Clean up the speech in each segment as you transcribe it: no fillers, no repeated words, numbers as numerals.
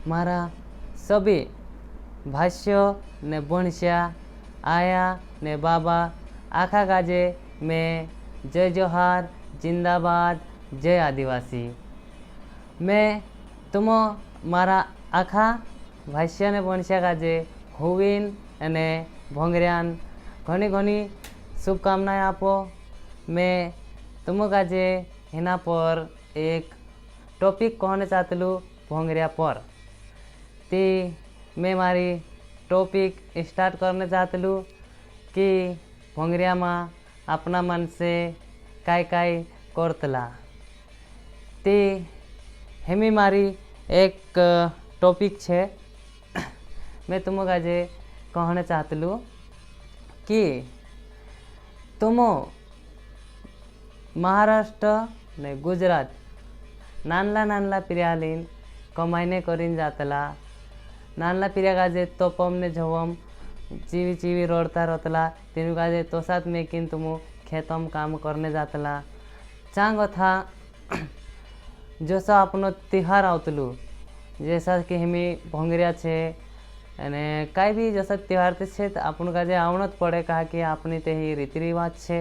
मारा सभी भाष्य ने बणस्या आया ने बाबा आखा काजे में जय जोहार जिंदाबाद जय आदिवासी। मैं तुम मारा आखा भाष्य ने बणस्या काजे होविन अने भोंगरियान घनी घनी शुभकामनाएं आपो। मैं तुम काजे एना पर एक टॉपिक कहने चाहतलू भोंगरिया पर। ती मैं मारी टॉपिक स्टार्ट करने चाहतलू कि भोंगरिया में अपना मन से काय काय करतला। ती हेमी मारी एक टॉपिक छे। मैं तुम काजे कहने चाहतलू कि तुम महाराष्ट्र ने गुजरात नानला नानला पिर्या लीन कमाईने करीन जातला। नानला पिर्या काजे तोपम ने झवम चीवी चीवी रोडता रहतला। तेनु काजे तोसात मेकिन तुम खेतम काम करने जातला। चांग था जैसा अपनो तिहार आवतलू जैसा कि हमी भोंगरिया छे अने काई भी जैसा त्यौहार छे तो अपन काजे आवणत पड़े। कहा कि अपनी ते ही रीति रिवाज छे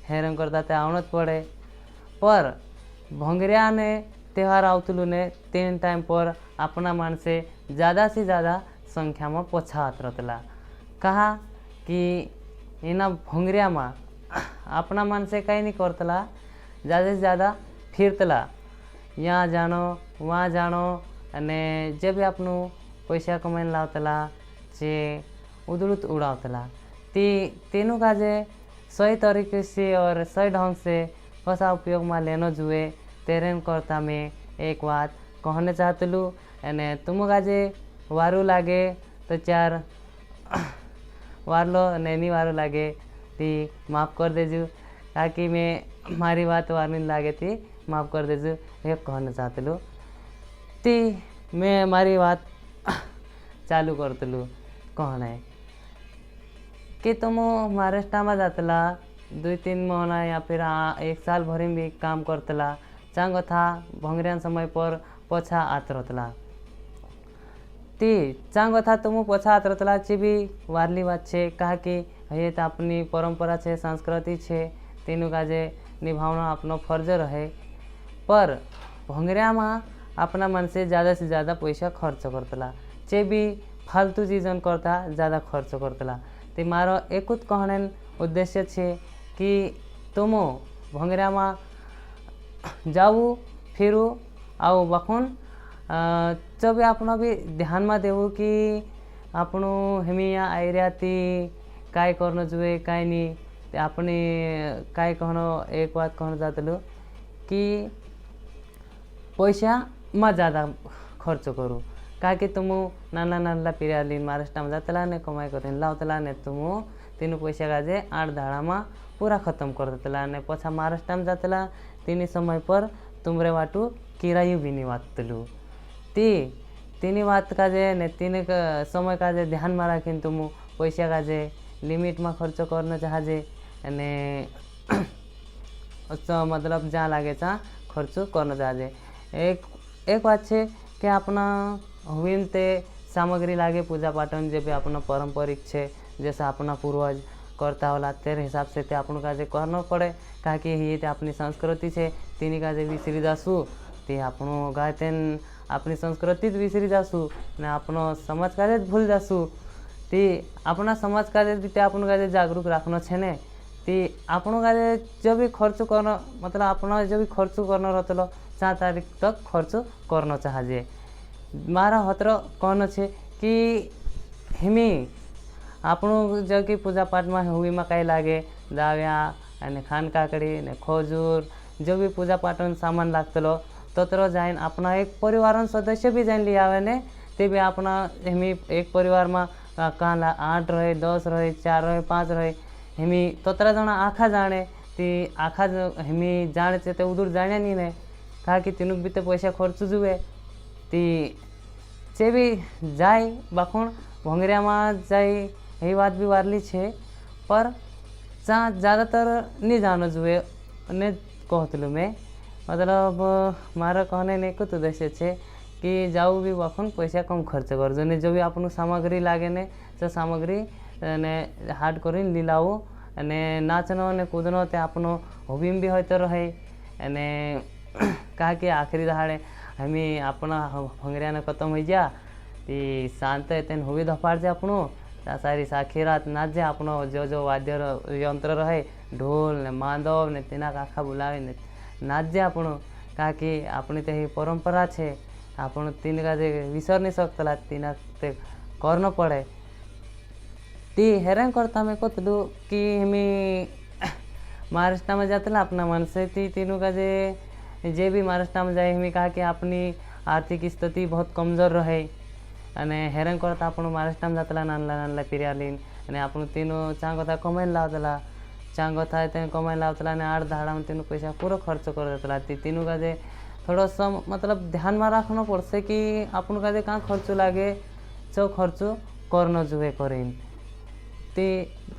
हेरम करता ते आवणत पड़े। पर भोंगरिया ने त्यौहार आवतलू ने तीन टाइम पर अपना मन से ज़्यादा से ज़्यादा संख्या में पछात रहतला। कहा कि इना भोंगरिया में अपना मन से कहीं नहीं करतला, ज़्यादा से ज़्यादा फिरतला। यहाँ जानो वहाँ जानो अने जब भी अपनू पैसा कमाईने लावतला जे उधरुत उड़ावतला। तेनु काजे सही तरीके से और सही ढंग से कसा उपयोग में लेनो जुए तेरेन करता मैं एक बात कहने चाहतलू। अने तुम काजे वारू लागे तो चार वार लो, नहीं वारू लागे ती माफ़ कर देजू। ताकि मैं मारी बात वार नहीं लागे थी माफ़ कर देजू ये कहने चाहतलू। ती मैं मारी बात चालू करतलू। कहना है कि तुम महाराष्ट्र में जातला 2-3 महीना या फिर 1 साल भरी भी काम करतला। चांग था भोंगरियान समय पर पछा आत रहतला। ती चांग था तुम पछा आत रहतला ची भी वारली बात छे। कहा कि ये तो अपनी परंपरा छे संस्कृति छे तेनु काजे निभावना अपनो फर्ज रहे। पर भोंगरिया में अपना मन से ज़्यादा पैसा खर्च करतला। चे भी फालतू चीज़न करता ज़्यादा खर्च करतला। ते मारो एकूत कहने उद्देश्य छे कि तुम भोंगरिया में जाऊ फिरू आओ बखुन जब अपना भी ध्यान में देवू कि आपनो हेमी यहाँ आई रहा थी काय करना जुए काय नहीं। ते अपनी काय कहनो एक बात कहना चाहतलू कि पैसा में ज़्यादा खर्च करूँ। कहा कि तुम नाना नानला पिर्या लीन महाराष्ट्र में जातला ने कमाई करीने लावतला ने तुम तीनों पैसा काजे 8 दाड़ा में पूरा खत्म कर देतला। ने पछा महाराष्ट्र में जातला तीनी समय पर तुमरे वाटू किरायु भी नहीं वातलू। तीनी बात काजे ने तीन समय काजे ध्यान में राखीने तुम पैसा काजे लिमिट में खर्च करना चाहजे अने मतलब जहाँ लागे तहाँ खर्च करना चाहजे। एक बात है कि अपना हुईन ते सामग्री लागे पूजा पाठन जे भी अपना पारंपरिक छे जैसा अपना पूर्वज करता होला तेरे हिसाब से ते अपन काजे करना पड़े। कहा कि ये ते अपनी संस्कृति छे तीनी काजे विसरी जासू ते अपनो गायतेन अपनी संस्कृति विसरी जासू ने अपनो समाज काजे भूल जासू। ती अपना समाज काजे रीते अपन काजे जागरूक राखनो छे ने ती अपन काजे जो भी खर्च करना मतलब अपना जो भी खर्च करना रहतलो 4 तारीख तक खर्च करना चाहजे। मारा हतर कहना छे कि हिमी आपणु जब कि पूजा पाठ में हुई में कई लागे दाव्या अने खान काकड़ी ने खजूर जो भी पूजा पाठ में सामान लागतलो तोतरो जाइन अपना एक परिवार सदस्य भी जाइन लिया आवे ने ते भी अपना हिमी एक परिवार में कहाँ 8 रहे 10 रहे 4 रहे 5 रहे हिमी तोतरा जना आखा जाने ती आखा हिमी जाने ते उधर जाने नहीं ने। कहा कि तीनुक भी तो पैसा खर्च जुए ती चे भी जाए बाखुण भोंगरिया में जाए यही बात भी वारली छे। पर जहाँ ज़्यादातर नहीं जानो जुए ने कहतलू मैं मतलब मारा कहने ने कुछ उद्देश्य छे कि जाऊ भी वखन पैसा कम खर्च करजो ने जो भी आपन सामग्री लागे ने से सामग्री ने हाट करी लीलाओ અને નાચનો અને કૂદનો તે આપણો હોબીમ બી હોતો રહે અને કાં કે આખરી દહાડે અમે આપણા ભંગરિયાને ખતમ હોઈ ગયા તે શાંત તેને હોબી ધપાડજે આપણું સારી સાખી રાત નાચજે આપણો જો વાદ્ય યંત્ર રહે ઢોલ ને માંદવ ને તેના આખા બોલાવીને નાચજે આપણું કાં કે આપણી તે પરંપરા છે આપણું તીન કાજે વિસર નહીં શકતલા તેના તે કરનો પડે ती हैरान करता मैं को तो कि हमें महाराष्ट्र में जाते अपना मन से तीनों का जे भी महाराष्ट्र में जाए हमें कहा कि अपनी आर्थिक स्थिति बहुत कमजोर रहे अने हैरान करता अपन महाराष्ट्र में जाता नानला नानला पीरियालीन अने अपन तीनों चांगो था कमाई लावतला चांगो था ते कमाई लावतला ने 8 दाड़ा में तीनों पैसा पूरा खर्च कर देतला तीनों का थोड़ा सम मतलब ध्यान में रखना पड़से कि अपन का कहाँ खर्च लागे जो खर्च करना जुए करें ते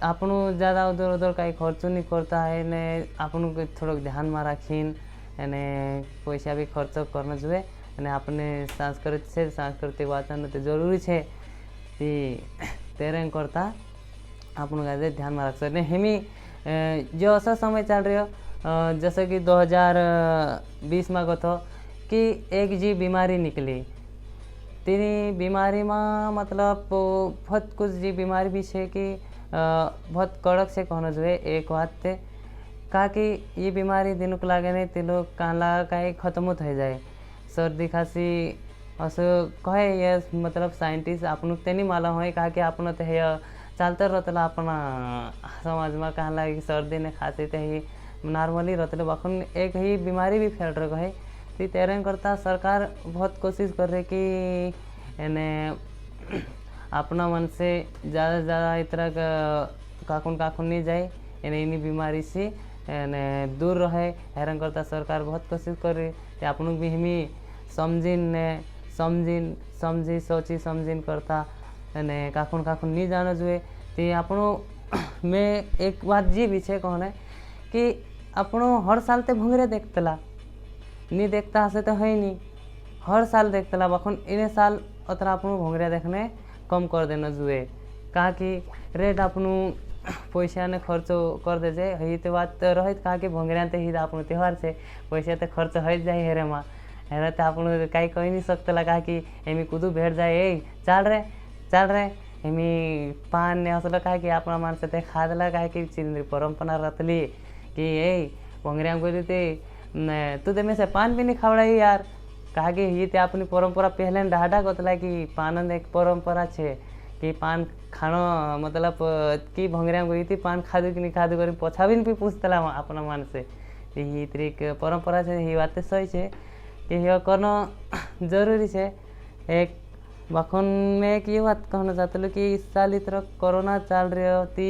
आपन ज़्यादा उधर उधर कहीं खर्च नहीं करता है ने आपन को थोड़ा ध्यान में रखीन ने पैसा भी खर्च करना जुए ने अपने सांस्कृतिक वाचन तो जरूरी है ती तेरे करता आपन का ध्यान में रख सकते हमी जो ऐसा समय चल रही हो जैसे कि 2020 में कथो कि एक जी बीमारी निकली तेरी बीमारी में मतलब बहुत कुछ जी बीमारी भी है कि बहुत कड़क से कहना जो है एक बात थे कहा कि ये बीमारी दिनों को लागे नहीं तीनों काला कहीं खत्म हो जाए सर्दी खांसी ऐसे कहे ये मतलब साइंटिस्ट अपन ते नहीं मालूम है कहा कि अपन तो है चलते रहता अपना समाज में कहा लगे सर्दी ने खांसी तो ही नॉर्मली रहते बखन एक ही बीमारी भी फैल रहा है तो तेरे करता सरकार बहुत कोशिश कर रही कि इन्हें अपना मन से ज़्यादा से ज़्यादा इस तरह काकुन नहीं जाए इन्हें इन्हीं बीमारी से दूर रहे हैरान करता सरकार बहुत कोशिश कर रही है अपन भी हमें समझी सोची समझीन करता काकुन नहीं जाना जुए तो आपनों में एक बात जी भी है कहना कि आपनों हर साल ते भंगरे देखतला नहीं देखता हसे तो है नहीं हर साल देखतला बखन इन साल उतना अपन भंगरिया देखने कम कर देना जुए कहा कि रेट अपन पैसा ने खर्च कर दे जाए ही तो बात रही कहा कि भंगरिया तो ही अपन त्यौहार से पैसा तो खर्च हो जाए हेरे में हेरे तो अपन कहीं कही नहीं सकता कहा कि एमी कूदू भेट जाए चल रहे एमी पान ने हंसला कहा कि अपना मान से खा दिला कहा कि परंपरा रतली कि भंगरिया बोली तू तो में से पान भी नहीं खावड़ा यार कहा कि ये तो अपनी परंपरा पहले ढाढ़ा कतला कि पान एक परंपरा है कि पान खाना मतलब कि भंगरिया गई थी पान खादू कि नहीं खादू कर पछा भी पूछता अपना मन से ये तरीक परंपरा है ये बात सही है कि यह करना जरूरी है एक बखन में एक ये बात कहना चाहते लो कि इस साल इस तरह कोरोना चल रही होती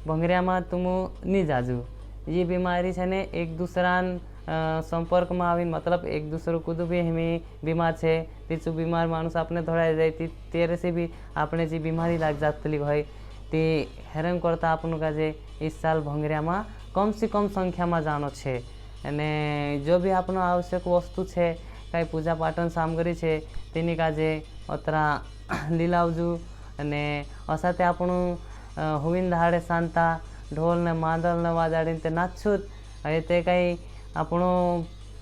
भंगरिया में तुम नहीं जाजू ये बीमारी है ने एक दूसरा संपर्क में आवी मतलब एक दूसरे को भी हमें बीमार है तीसु बीमार मानुस अपने धड़ा जाए तेरे से भी अपने जी बीमारी लग जाती है ते हैरान करता अपन का इस साल भंगरिया में कम से कम संख्या में जानो है અને जो भी अपन आवश्यक वस्तु है कई पूजा पाठन सामग्री है तेनी का अतरा लीलावजू અને असाते आपण होविन दहाड़े शांता ढोल ने मादल ने वाजाड़ी ते नाचूत अरे ते कई આપણો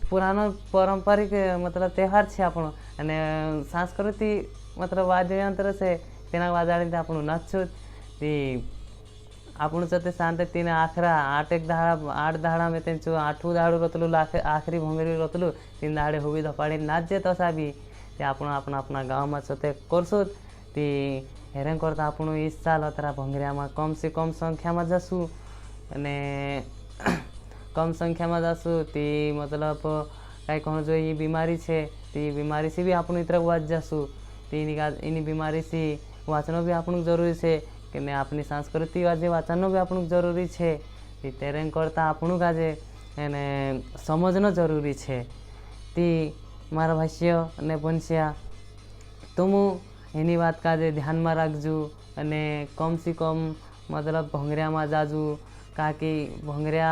पुरानो पारंपरिक मतलब त्यौहार है આપણો અને सांस्कृतिक मतलब वाद्ययंत्र से तेना वाजाड़ी આપણું નાચું ती આપણું ते शांत तीन आखरा 8 दाड़ा में तेन 8 दाड़ू रतलू आखरी भंगरी रतलू 3 दाड़े हुई धपाड़ी नाचे तसा भी ते आपण अपना अपना गाँव में ते करसो ती हैरान करता आपण इस साल अतरा भंगरिया में कम से कम संख्या में जसू अने कम संख्या में जासू ती मतलब कहीं कहना जो ये बीमारी है ती बीमारी से भी अपन इतना वाच जासू ती इन बीमारी से वाचना भी अपन जरूरी है कि मैं अपनी संस्कृति वाजे वाचना भी अपन जरूरी है ती तेरे करता अपन का समझना जरूरी है ती मारा भाष्य ने बंशिया तुम एनी बात का ध्यान में रखजू अने कम से कम मतलब भंगरिया में जाजू कहा कि भंगरिया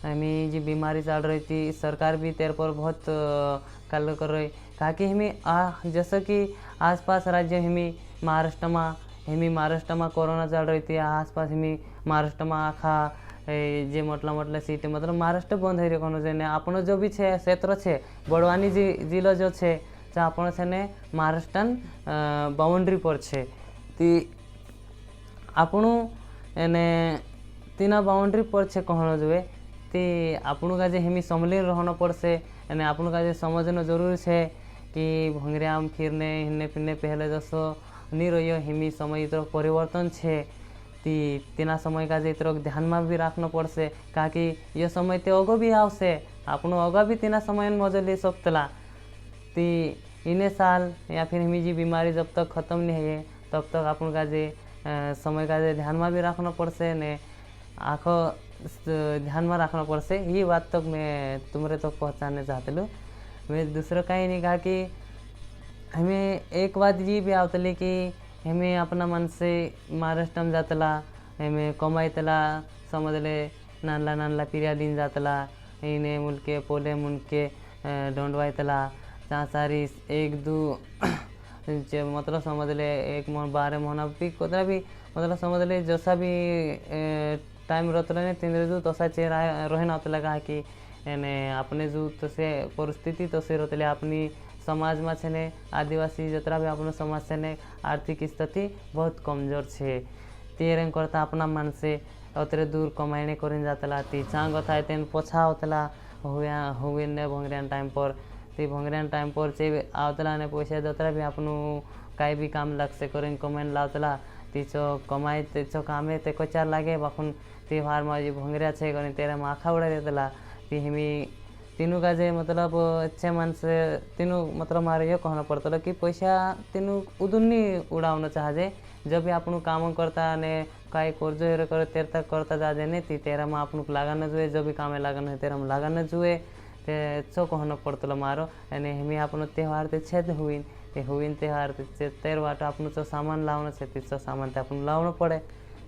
हमें जी बीमारी चल रही थी, सरकार भी तेरे पर बहुत कल कर रही, कहा कि हमें जैसे कि आसपास राज्य महाराष्ट्र में कोरोना चल रही थी, आसपास महाराष्ट्र में आखा जे मोटला सीट मतलब महाराष्ट्र बंद हो रही है। आपण जो भी क्षेत्र है बड़वानी जिलो जो है आपण से महाराष्ट्रन बाउंड्री पर है, ती आपणु एने तीना बाउंड्री पर छे कहना जुए, ती आपणु का जे हमी सम्मिलित रहना पड़से, एने आपणु का जे समझना जरूरी है कि भंगरियाम फिरने हिन्ने फिरने पहले जसो नहीं रही हमी समय इतर परिवर्तन है, ती तीना समय का जे इतर ध्यान में भी रखना पड़से, कहा कि ये समय ते अगो भी आवसे, आपणु अगा भी तीना समय मजा ले सकतला, ती इन्हें साल या फिर हमी जी बीमारी जब तक ख़त्म नहीं है तब तक आपन का जे समय का जे ध्यान में भी रखना पड़से ने आखो ध्यान में रखना पड़से। ये बात तक मैं तुम्हारे तक पहुँचाने चाहते लो। मैं दूसरा कहीं नहीं कहा कि हमें एक बात ये भी आवतली कि हमें अपना मन से महाराष्ट्र में जातला, हमें कमाईतला समझ ले नानला पीरिया दिन जातला, इन्हें मुल्के पोले मुनके ढूंढवाईतला जहाँ सारी एक दो मतलब समझ ले 12 महीना भी कोतरा भी मतलब समझ ले जैसा भी टाइम रहते रहे 3 तसा चेहरा रहे ना लगा कि एने अपने जो तसे परिस्थिति तसे रहते अपनी समाज में छे आदिवासी जतरा भी अपने समाज से आर्थिक स्थिति बहुत कमजोर है, तेरे करता अपना मन से अतरे दूर कमाईने कर जातला, ती चांग था तेन पोछा होतला हुए ने भंगरियान टाइम पर, ती भंगरियान टाइम पर चे आवतला ने पैसा जतरा भी आपनु काई भी काम लग से करें कमाईन लावतला, तीचो कमाई तेचो कामे ते कोचार लागे बाखुन त्यौहार में जो भंगरिया छे करें तेरे माखा उड़ा देतला, ती हमी तीनों का जे मतलब अच्छे मन से तीनों मतलब हमारे ये कहना पड़ता कि पैसा तीनों उदुन्नी उड़ाना चाहे, जब भी आपनु काम करता ने काई कर्जो हेरे करे तेरे तक करता जा ने ती तेरा में आपनु लगाना जुए, जो भी काम लगाना है तेरा में लगाना जुए, ते छो कहना पड़ता मारो एने हमी आपनो त्यौहार ते छेद हुईन त्यौहार ते तेर बाट आपनु चो सामान लावना छे, तीचो सामान ते आपनु लावना पड़े,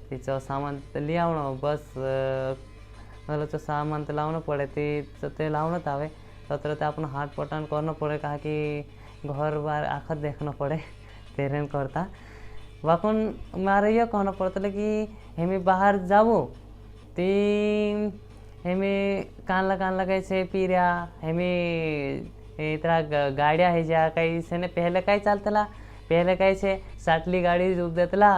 तीचो सामान ते ले आवनो बस मतलब तो सामान तो लावना पड़े, ते लावना आवे तत्र ते अपन हाथ पटान करना पड़े, कहा कि घर बार आखत देखना पड़े तेरे करता वाकुन मारे ये कहना पड़ता कि हमें बाहर जावो ती हमें कान लगे से पीरिया हमें इतना गाड़िया है जा कहीं से ने पहले कहीं चलतला, पहले कहीं से साटली गाड़ी जुब देतला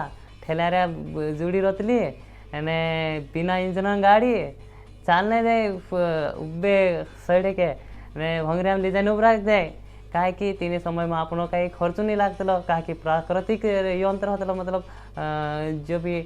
ठेलारा जुड़ी रहतली एने बिना इंजन गाड़ी चालने दे उबे सड़े के भंगरिया में ले जाने उबरा दे, कहा कि तीन समय में आपनो कहीं खर्च नहीं लगता, कहा कि प्राकृतिक यंत्र होता मतलब जो भी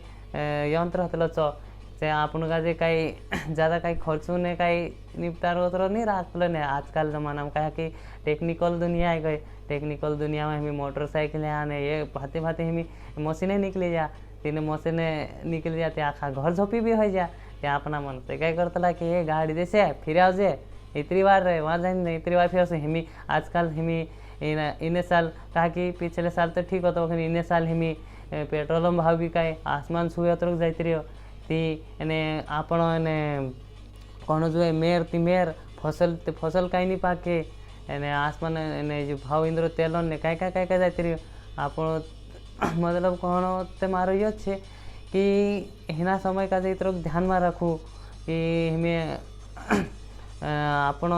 यंत्र होता चो से आपन का जे कहीं ज़्यादा कहीं खर्च ने कहीं निपटार उतर नहीं रखल ने आजकल ज़माना में, कहा कि टेक्निकल दुनिया है गई, टेक्निकल दुनिया में हमें मोटरसाइकिल आने ये भाते हमें मशीनें निकली जा, तीन मशीनें निकल जाते आखा घर झोपी भी हो जा, त्या अपना मन से क्या करता कि ये गाड़ी जैसे फिर आओ जे इतनी बार रहे वहाँ जाए इतनी बार फिर से हमी आजकल हमी इन्हें साल कहा कि पिछले साल तो ठीक होता है, इन्हें साल हमी पेट्रोल भाव भी कहीं आसमान छुए तरक जाती रही ती एने आपण एने कौन जो मेर ती मेर फसल कहीं नहीं पाके एने आसमान एने जो भाव इंद्र तेल ने कहीं जाती रही आपण मतलब कौन ते मारो ये छे कि हिना समय का तरफ ध्यान में रखूँ कि हमें आपण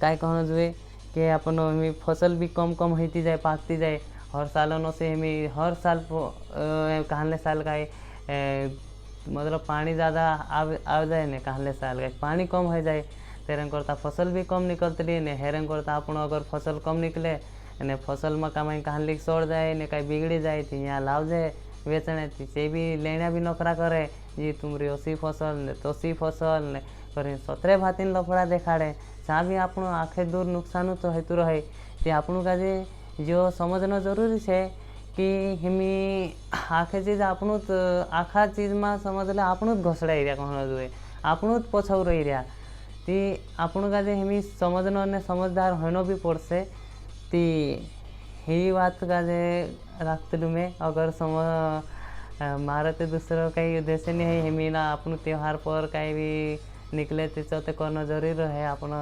काय कहना जुए कि अपन हमें फसल भी कम होती जाए पाकती जाए, हर सालों से हमें हर साल कहले साल का मतलब पानी ज़्यादा आ जाए ने कहले साल का पानी कम हो जाए तेरे करता फसल भी कम निकलती ने हेरंग करता अपन अगर फसल कम निकले ने फसल में कमाई कहले सड़ जाए ने कहीं बिगड़ी जाए थी यहाँ लाव जाए बेचने थी से भी लेना भी नखरा करे जी तुम्हारी ओसी फसल ने तोसी फसल ने करें 17 भातीन लफड़ा देखाड़े जहाँ भी आप आखे दूर नुकसान तो हेतु रहे ते आपन का जो समझना जरूरी है कि हमी आखे चीज आपन आखा चीज में समझ ले आपन घसड़ा एरिया कहना जुए आपन पछौ रही रहा ती आपन का हमी समझना ने समझदार होना भी पड़से ती ही बात का रखतलू मैं अगर मारे तो दूसरा कहीं उद्देश्य नहीं है हमी ना अपन त्यौहार पर कहीं भी निकले ते ते करणं जरुरी रहे आपण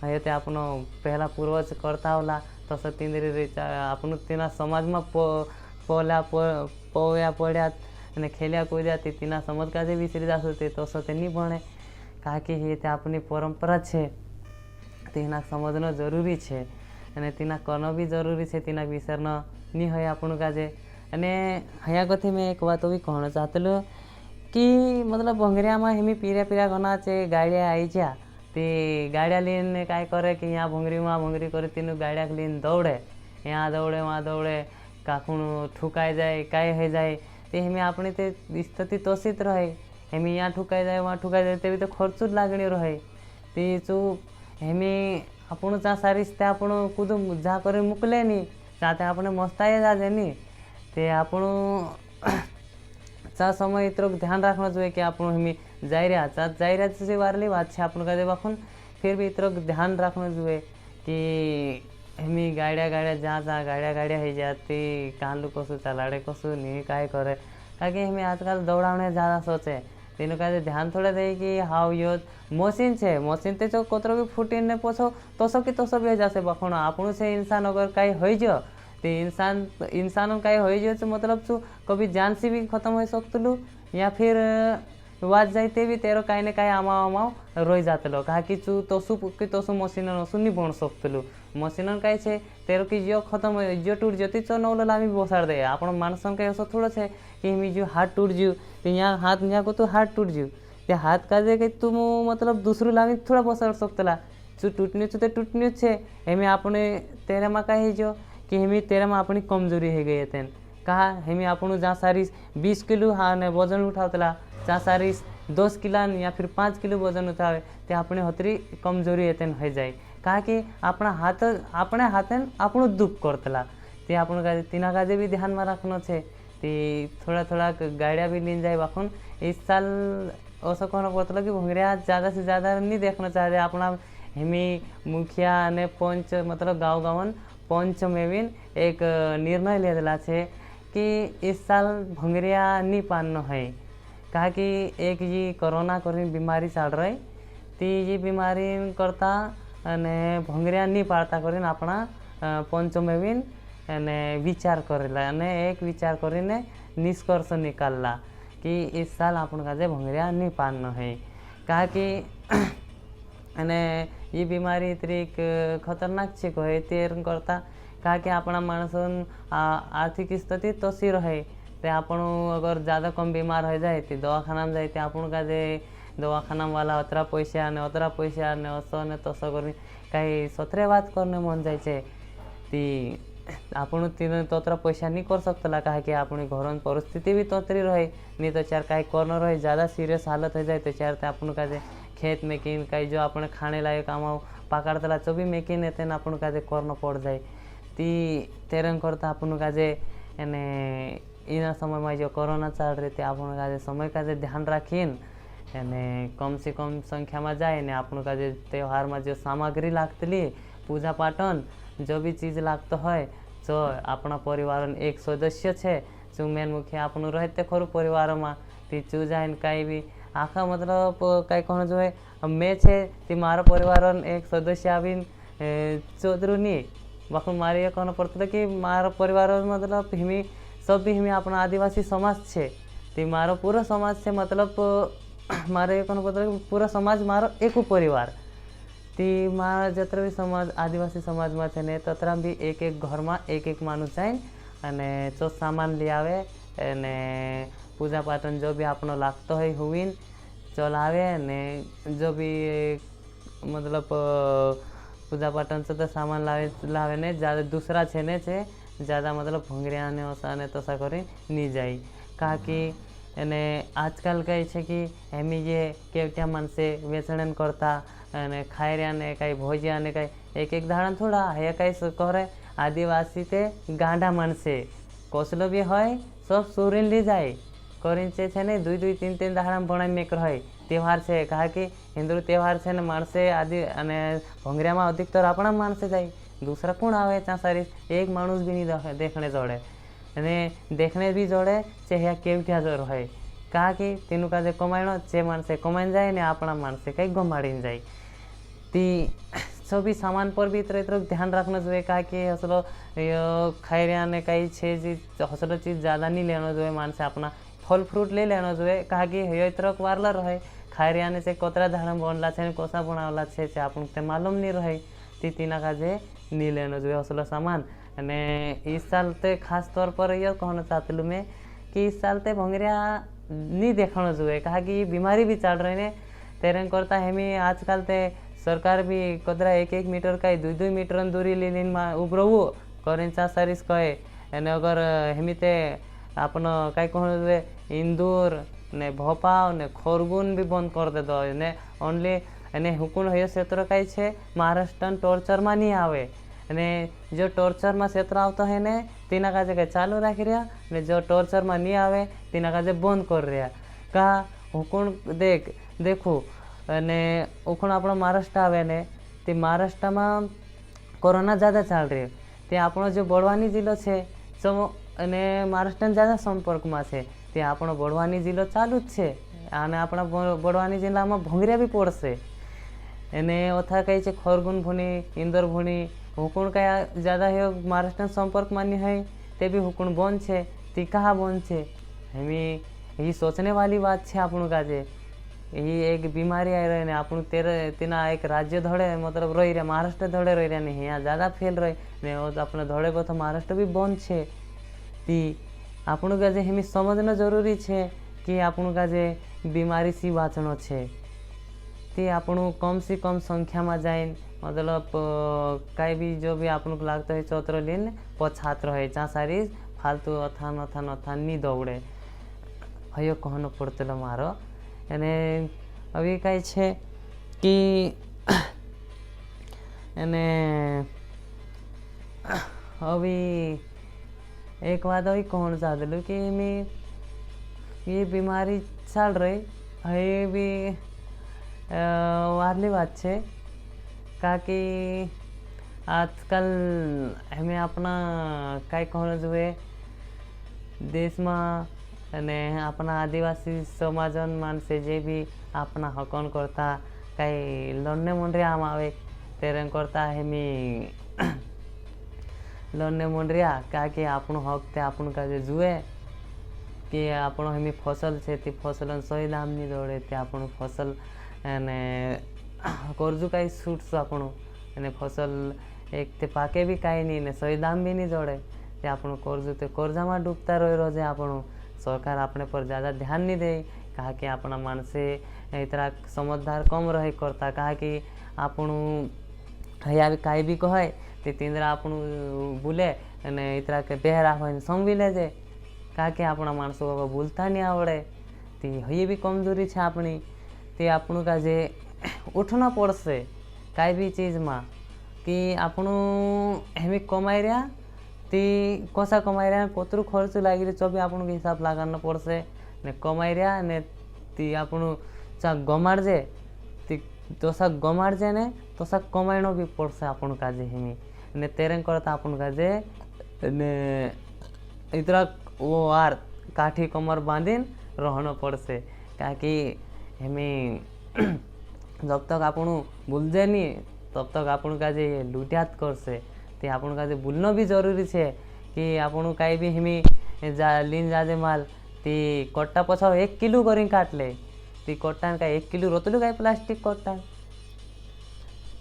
हे ते आपण પહેલા પૂર્વજ કરતા होला तसं तिंदरी आपण तिना समाजમાં पोव्या पड्यात અને ખેલ્યા કૂદ્યા તે તેના સમજ કાજે વિસરી જાશું તે તસं તે નહીં ભણે કારણ કે એ તે આપણી પરંપરા છે તેના સમજનો જરૂરી છે અને તેના કरणं બી જરૂરી છે તેના વિસરના નહીં હોય આપણું કાજે અને અહીંયા કથી મેં એક વાત બી કહેવા ચાહતલું कि मतलब भोंगरियाમાં हेमी पीरिया पीरिया घना છે ગાડિયા આવી જા તે ગાડિયા લઈને કાંઈ કરે કે यहाँ ભોંગરીમાં ભોંગરી કરે તેનું ગાડિયા લઈને દौड़े यहाँ दौड़े वहाँ दौड़े કાકુનું ઠુકાઈ જાય કાંઈ થઈ જાય તે हेमी આપણી તે स्थिति तोषित रहे हेमी यहाँ ठुकाई जाए वहाँ ठुकाई जाए तेवी तो खर्च ज लागणी रहे ते जो हेमी आपण चा सारीस ते आपण कूद जा करे मुकले नहीं चाहते આપણે મસ્તાઈ જાજે નહીં તે આપણું चा समय इतरोक ध्यान रखना જોઈએ कि આપણું हेमी जाई રહ્યા છે वारली बात है आपण कदे बाखून फिर भी इतरोक ध्यान रखना જોઈએ कि हेमी गाड्या गाड्या हो जाती कानलू कसू चलाड़े कसू नहीं काय करे कारण हेमी आजकल दौड़ावने ज़्यादा सोचे तेनु का ध्यान थोड़ा दे कि हाउ यो मशीन है मशीन ते जो कोतरो भी फूटी ने पोछो तोसो की तोसो भी हो जासे बखोण आपणु से इंसान अगर कई हो जो तो इंसान कई हो जो मतलब शू कभी जान से भी खत्म हो सकतलू या फिर वाज जाते भी तेरो कहीं ना कहीं आमाव रही जातलो कहा कि चू तोसू मशीन नसू नहीं बन सकतलू मशीन कहीं है तेरो कि जो खत्म हो जो टूट जाती तो नौलो लामी बसाड़ दे आप मानसन का ऐसा थोड़ा है कि हमें जो हाथ टूट जू तो यहाँ हाथ यहाँ को तो हाथ टूट जू ते हाथ का जे कि तुम मतलब दूसरू लामी थोड़ा बसाड़ सकतला जो टूटने तो टूटने है हमें आपने तेरे में कही जो कि हमें तेरे में अपनी कमजोरी हो गई है कहा हमें आपन जहाँ सारी 20 किलो हाँ ने वजन उठावतला जहाँ सारी 10 किलो या फिर 5 किलो वजन उठावे ते अपने हतरी कमजोरी एतन हो जाए कहा कि अपना हाथ आपणो दुख करतला ते आपण का तीना काजे भी ध्यान में रखना है ते थोड़ा गाड़िया भी लीन जाए बाखुन इस साल ऐसा कहना पड़ता कि भोंगरिया ज़्यादा से ज़्यादा नहीं देखना चाहते अपना हेमी मुखिया ने पंच मतलब गाँव पंच में भी एक निर्णय ले दिला है कि इस साल भोंगरिया नहीं पाना है कहा कि एक ये कोरोना बीमारी चल रही ती ये बीमारी करता अने भोंगरिया नहीं पाड़ता कर अपना पंच में भी विचार करेला अने एक विचार करीने निष्कर्ष निकालला कि इस साल अपन का भोंगरिया नहीं पाना है कहा कि अने ये बीमारी इतनी खतरनाक है कहे तेर करता कहा कि अपना मानसन आर्थिक स्थिति तोसी रहे ते आपण अगर ज़्यादा कम बीमार हो जाए तो दवाखाना में जाए तो आपण का जे दवाखाना वाला अतरा पैसा ने असो ने तसो कर कहीं सतरे बात करने मन जाए ती आपण तीन तोतरा पैसा नहीं कर सकता कहा कि अपनी घर परिस्थिति भी तोतरी रहे नहीं तो चार कहीं कर न रहे ज़्यादा सीरियस हालत हो जाए तो चार अपन का खेत में किन कहीं जो अपने खाने लायक आम पकड़तला जो भी में किन एते अपन का करना पड़ जाए ती तेरंग करता अपन का इन समय में जो कोरोना चल रही थी अपन का समय का ध्यान रखीन कम से कम संख्या में जाए ने अपन का त्यौहार में जो सामग्री लागतली पूजा पाठन जो भी चीज़ लागत है जो अपना परिवार एक सदस्य है जो मेन मुखिया अपन रहते खरु परिवार में ती चू जाए कहीं भी आखा मतलब कहीं कहना जो है मैं छे ती मारा परिवार एक सदस्य आवी चौधरी नहीं बाकी मारे ये कहना पड़ता कि मारा परिवार मतलब हिमी सब भी हिमी अपना आदिवासी समाज छे ती मारो पूरा समाज से मतलब मारे ये कहना पड़ता कि पूरा समाज मारो एक परिवार ती मारा जतरा भी समाज आदिवासी समाज में छे ने ततरा भी एक घर में एक मानुस जाए अने जो सामान ले आवे ने पूजा पाठन जो भी आपनो लागतो है हुईन चलावे ने जो भी मतलब पूजा पाठन से तो सामान लावे ने ज़्यादा दूसरा छे ने छे ज़्यादा मतलब भोंगरिया ने ओसा ने तोसा करी नहीं जाए कहा कि एने आजकल कही है कि हेमी ये केवटिया मन से वेचणन करता अने खाई रहा ने कहीं भोजिया ने कहीं एक धारण थोड़ा है कहीं करे आदिवासी ते गांडा मन से कोसलो भी है सब सूरीन ली जाए करीन छे ने 2-2 3-3 दाड़ा बनाई मेक रहे त्यौहार है कहा कि हिंदू त्यौहार है माणसे आदि अने भोंगरिया में अधिकतर अपना माणसे जाए दूसरा कौन आवे त्या सारी एक माणूस भी नहीं देखने जोड़े अने देखने भी जोड़े चाहे केवटिया जो रहे कहा कि तेनु का जे कमायणो जे माणसे कमाईन जाए ने आपणा माणसे कई गमाड़ीने जाए ती सभी सामान पर भी इतना ध्यान रखना चाहिए कहा कि हसलो खाई रहा ने कई छे चीज हसलो चीज़ ज़्यादा नहीं लेना चाहिए मानसे अपना फल फ्रूट ले लेना चाहिए कहा कि इतरक वारला रहे खाई रहा ने से कोतरा धारण बनला छे कोसा बनावला छे से आपन ते मालूम नहीं रहे ती तीना का जे नहीं लेना चाहिए हसलो सामान अने इस साल ते खास तौर पर ये कहना चाहती मैं कि इस साल ते भोंगरिया नहीं देखना चाहिए कहा कि बीमारी भी चल रही ने तेरे करता हेमी आजकल ते सरकार भी कदरा 1-1 मीटर का 2-2 मीटर दूरी लीन उभरवू करें सारीस कहे एने अगर हेमीते आपन कई कहने इंदूर ने भोपाल ने खरगुन भी बंद कर दे दो ने ओनली एने हुकुन है क्षेत्र कई छे महाराष्ट्र टोर्चर में नहीं आवे ने जो टोर्चर में क्षेत्र आवता है ने तीना का जगह चालू राखी रहा ने जो टोर्चर में नहीं आवे तीना का जगह बंद कर रहा कहा हुकुन देखो अने उखण अपना महाराष्ट्र आवे ने ते महाराष्ट्र में कोरोना ज़्यादा चल रही है ते आपणो जो बड़वानी जिलो छे जो अने महाराष्ट्र ज़्यादा संपर्क में छे ते आपणो बड़वानी जिलो चालू ज छे अने आपणा बड़वानी जिल्ला में भोंगरिया भी पड़शे एने ओथा कई छे खरगुन भूनी इंदोर भूनी हुकुण कई ज़्यादा है महाराष्ट्र संपर्क में नहीं है ते भी हुकुण बंद छे ती कहाँ बंद छे हमें यही सोचने वाली बात छे आपणो का जे यही एक बीमारी आई रही ने आपन तेना एक राज्य धड़े मतलब रही रहे महाराष्ट्र धड़े रही रहे नहीं यहाँ ज़्यादा फैल रही ने अपने धड़े को तो महाराष्ट्र भी बंद छे ती आपन का जे हमें समझना जरूरी छे कि आपन का जे बीमारी सी बाँचनो छे ती आपन कम से कम संख्या में जाए मतलब कई भी जो भी आपन को लगता है चौत्र लीन पछात रहे जहाँ सारी फालतू अथान अथान अथान नहीं दौड़े हयो कहनो पड़तेलो मारो एने अभी कई छे कि एने अभी एक बात अभी कहना चाहते कि मैं ये बीमारी चल रही है भी वारली बात छे का कि आजकल हमें अपना कई कहना જોઈએ देश में अने अपना आदिवासी समाजन मानसे जे भी अपना हकन करता कई लड़ने मंडरिया आम आवे तेरे करता हेमी लड़ने मंडरिया क्या कि आपनो हक ते आपन का जे जुए कि आपनो हेमी फसल छे ती फसल सही दाम नहीं दौड़े ते आपनो फसल एने कर्जु कई छूट आपनो एने फसल एक ते पाके भी कई नहीं ने सही दाम भी नहीं दौड़े ते आपनो कर्जु ते कर्जा में डूबता रही रोजे आपनो सरकार अपने पर ज़्यादा ध्यान नहीं दे कहा कि अपना मानसे इतना समझदार कम रहे करता कहा कि आपन हया कई भी कहे ते तींद्रा आपन बोले अने इतना के बेहरा हो समझी लेजे कहा कि अपना मानसों को भूलता नहीं आवड़े ती हये भी कमजोरी है अपनी ते आपन का जे उठना पड़से कई भी चीज़ में कि आपन हमें कमाई रहा ती कोसा कमाई रहा कोतरू खर्च लगी रही तो भी आपन के हिसाब लगाना पड़से ने कमाई रहा ने ती आपन चा गमाड़ जे ती तोसा गमाड़ जे ने तोसा कमाईनो भी पड़से आपन का जे हमी ने तेरे करता आपन का जे ने इतना वो आर काठी कमर बांधीन रहना पड़से क्या कि हमें जब तक आपन भूल जाए नहीं तब तक आपन का जे लुटियात करसे ते आपन का जे भूलना भी जरूरी है कि आपन कई भी हमी लीन जाजे माल ती कट्टा पछा 1 किलो करी काट ले ती कट्टा का 1 किलो रोतलू कई प्लास्टिक कट्टा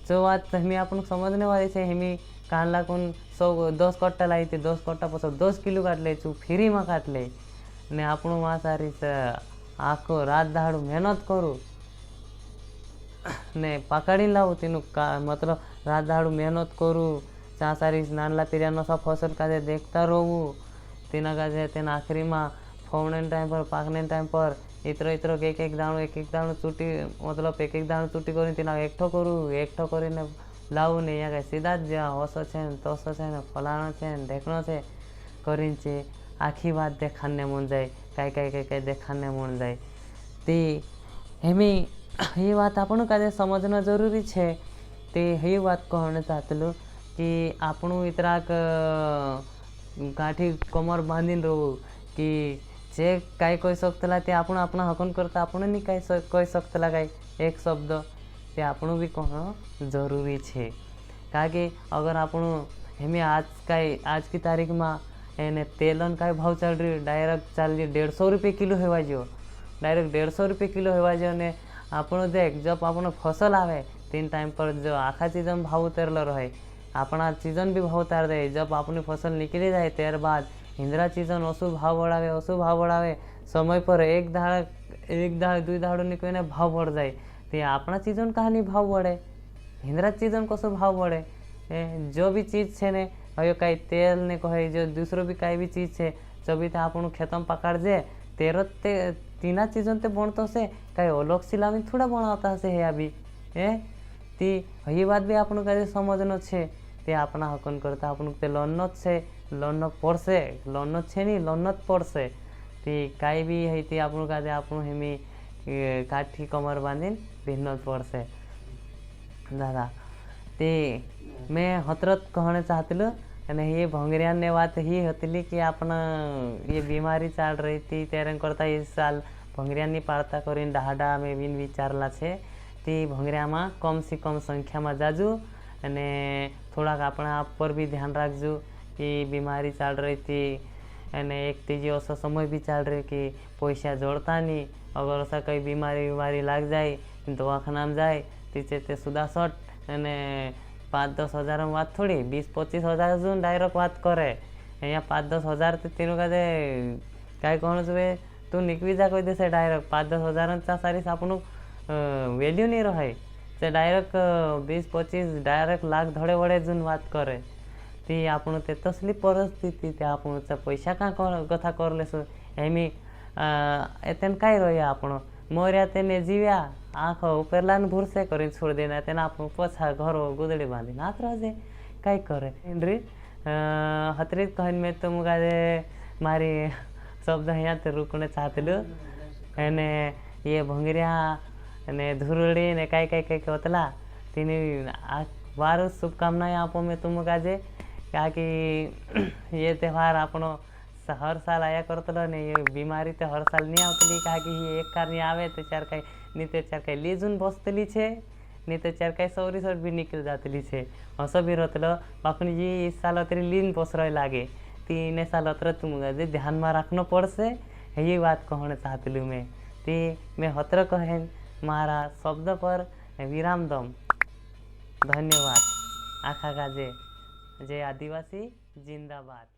जो बात हमें आपन समझने वाली है हमें कान लाकुन 10 कट्टा लाई थी 10 कट्टा पछा 10 किलो काट ले चू फ्री में काट ले ने आपन वहाँ सारी आखो रात दाड़ू मेहनत करूँ ने पकड़ी लाऊ तेनु मतलब रात दाड़ू मेहनत करूँ जहाँ सारी नानला तीरिया सब फसल का देखता रहूँ तेना का तेना आखिरी में फवने टाइम पर पाकने टाइम पर इतरो एक दाणु चूटी मतलब एक दाणु चूटी कर एकठो करूँ एकठो कर लावू ने यहाँ सीधा ज हसो है तसो है ने फलाणो है ढेकणो है करीने आखी बात देखाने मन जाए कई कई कई कई देखाने मन जाए ती हेमी ये बात आपन का समझना जरूरी है ते ये बात कहना चाहतलू कि आपणु इतराक गाठी कमर बांधीन रहू कि जे काय कही सकता ते आपण अपना हकन करता आपण नहीं कही सकता काय एक शब्द ते आपण भी कहना जरूरी है। कि अगर आपण हमें आज की तारीख में एने तेलन का भाव चल रही डायरेक्ट चल रही 150 रुपये किलो हेवा जो डायरेक्ट 150 रुपये किलो हेवा जो ने आपण देख जब आपण फसल आवे 3 टाइम पर जो आखा सीजन भाव उतरल रहे अपना सीजन भी भाव उतार दे। जब अपनी फसल निकली जाए त्यार बाद इंदिरा सीजन असु भाव बढ़ावे समय पर एक दाड़ 2 दाड़ों कोई भाव बढ़ जाए तो अपना सीजन कहानी भाव बढ़े इंदिरा सीजन कसो भाव बढ़े। जो भी चीज़ है ने हयो कई तेल ने कहे जो दूसरो भी कई भी चीज़ है जो भी था अपन खेतम पकड़ जे तेरो तीना सीजन ते बनतो से कई अलग सिलामी थोड़ा बनाता से है अभी ती ये बात भी अपन का समझनो छे ते अपना हकन करता अपन ते लन्नत से लन्न पड़से लन्नत छे नहीं लन्नत पड़से ती कई भी है ती अपन का अपन हेमी काठी कमर बांधीन भिन्नत पड़से दादा ते मैं हतरत कहना चाहती ये भंगरिया ने बात ही होती कि अपना ये बीमारी चल रही थी तेरे करता इस साल भंगरिया नहीं पाड़ता करीन डाहडा में बिन विचारला छे ती भंगरिया में कम से कम संख्या में जाजू अने थोड़ा अपना आप पर भी ध्यान रखजू कि बीमारी चल रही थी अने एक तीजे ऐसा समय भी चल रही कि पैसा जोड़ता नहीं अगर ऐसा कोई बीमारी लग जाए दवाखाना में जाए तीचे ते सुधा सट अने 5-10 हज़ार में बात थोड़ी 20-25 हज़ार जो डायरेक्ट बात करे यहाँ 5-10 हज़ार तो तीनों का क्या कहना चाहिए तू निकली जा कोई देसे डायरेक्ट 5-10 हज़ार सारी अपन वैल्यू नहीं रहे से डायरेक्ट 20-25 डायरेक्ट लाख धड़े बड़े जून बात करे ती आपण ते तसली परिस्थिति ते आपण पैसा का कथा कर लेसु एमी एतन काय रही आपण मरिया तेने जीव्या आँख उपरला भूरसे कर छोड़ देना तेना आप पछा घर गुदड़ी बांधी नाथ रहे कई करे हतरीत कहन में तो मुझे मारी शब्द यहाँ तो रुकने चाहती एने ये भंगरिया ने धुरुड़ी ने कई कई कई होतला तीन बार शुभकामनाएं आपो में तुम काजे क्या कि ये त्यौहार आपनो हर साल आया करतलो ने ये बीमारी तो हर साल नहीं आवतली कहा कि ये एक कार नहीं आवे तो चार कई नहीं तो चार कई लीजून बसतली छे नहीं तो चार कई सौरी सौर भी निकल जातली छे हसो भी रहतलो बापन जी इस साल अतरी लीन बसरय लागे 3 साल अतर तुम ध्यान में रखना पड़से ये बात कहना चाहती मैं ती मैं हतर कहन मारा शब्द पर विराम दम धन्यवाद आखा का जय आदिवासी जिंदाबाद।